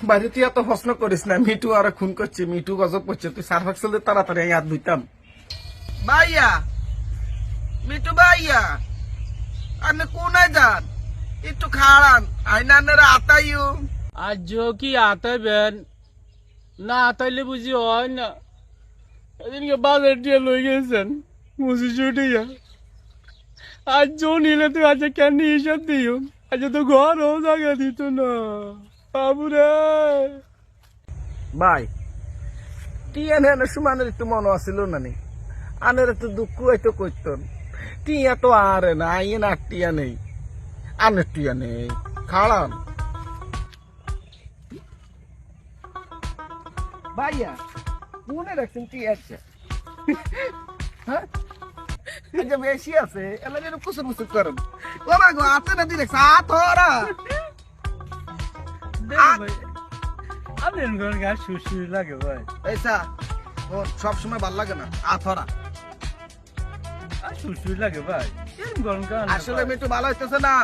বাড়িতে এত প্রশ্ন করিস না, মিটু আর খুন করছে, মিটু গজব করছে, তুই সার্ফ এক্সেল দিয়ে তাড়াতাড়ি হাত ধুইতাম। ভাইয়া, মিটু ভাইয়া, আপনি কোনায় যান? একটু খাড়ান, আইনানের আতাইও। আজ কি আতাইবেন না, আতাইলে বুঝি হয় না। এদিনকে বাজার দিয়ে লই গেছেন মুসি ছুটিয়া। আজ নিলে তুই আজ কেন হিসাব দিও, আজ তো ঘরও জায়গা দিত না বাবুরে। ভাই, টিয়া নেন সুমানের একটু মনে আসিল না নি, আনের একটু দুঃখ হয়তো করতেন। টিয়া তো আরে না, আইন আর টিয়া নেই, আনের টিয়া নেই, খাড়ান। ভাইয়া, মনে রাখছেন টিয়া আছে? হ্যাঁ, বেশি আছে, এলা যেন কুসুর মুসুর করেন। ও মা গো, হাতে না দিয়ে হাত হরা। আপনার ঘর গা সুর লাগে ভাই। এইসা সব সময় ভাল লাগে না, আথরা সুর লাগে ভাই। গরম কান আসলে আমি একটু ভালো হইতেছে না।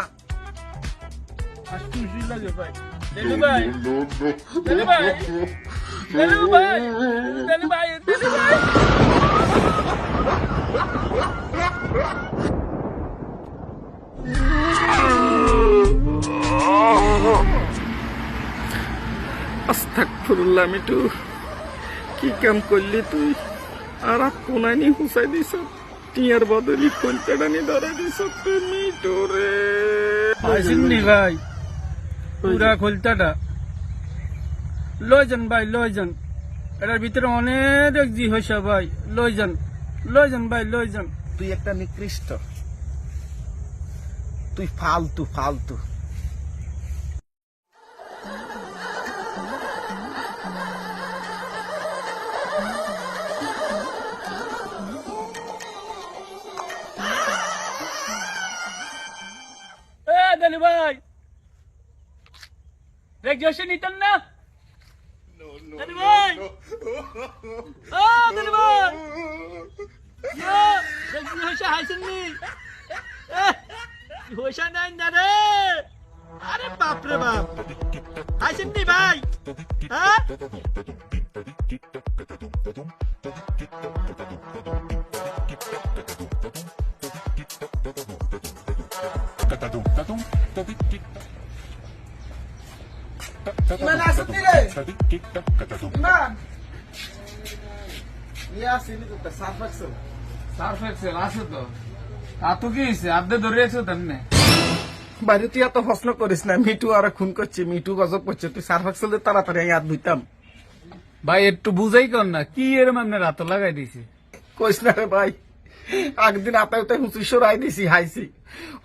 সুর লাগে ভাই। দেলু ভাই, দেলু ভাই, দেলু ভাই, দেলু ভাই, দেলু ভাই। আস্তাগফিরুল্লাহ, মিটু কি কাম করলি তুই? আর কোনানি হুসাই দিস, টিয়ার বদলি কোনটানি ধরে দিস তুই মিটু রে। আসেননি ভাই, পুরা খোলতাটা লই যান ভাই, লই যান। এটার ভিতরে অনেক জি হয়েছে ভাই, লই যান, লই যান ভাই, লই যান। তুই একটা নিকৃষ্ট, তুই ফালতু ফালতু। দেলু ভাই, রেগুলেশন নিতেন না? দেলু ভাই, ও দেলু ভাই, হয়েছে হাইছেননি? হয়েছে নাই না রে? আরে বাপরে বাপ, হাইছেননি ভাই? হ্যাঁ, ইমান আসেননি রে? ইমান ইয়ে আসেনি তো, সার্ফ এক্সেল। সার্ফ এক্সেল আছে তো। আর তো কি হয়েছে, আদে ধরেছো তেমনি। বাড়িতে এত প্রশ্ন করিস না, মিটু আর খুন করছে, মিটু গজব করছে, তুই সার্ফ এক্সেল দিয়ে তাড়াতাড়ি হাত ধুইতাম। ভাই একটু বুঝাই কর না, কি এরম আপনার রাত লাগাই দিছি। কইস না রে ভাই, একদিন আতায় হুঁচি সরাই দিছি, হাইছি।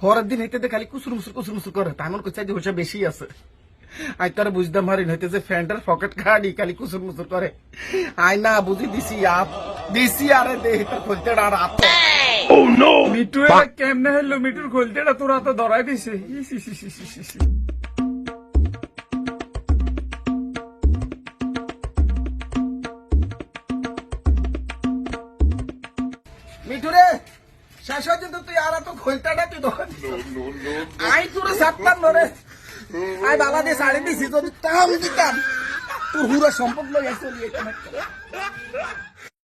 হরের দিন হইতে খালি কুসুর মুসুর করে, তামন কইছে যে হইসা বেশি আছে। আই তার বুঝতাম হারিন হইতে যে ফ্যান্টার পকেট খাড়ি খালি কুসুর মুসুর করে। আই না বুঝি দিছি আপ দিছি, আরে দেহি তোর খোলতেটা আর আত। মিটু এরা কেমনে হইলো, মিটুর খোলতেটা তোরা তো ধরাই দিছে। মিঠু রে, শেষ হয়েছে তো, তুই আর তো খোলতাটা তুই ধরে। আই তোরে সাতটান ধরে, আই বালা দিয়ে শাড়ি দিছি, যদি তাম দিতাম তোর হুরা সম্পদ লইয়া চলিয়ে।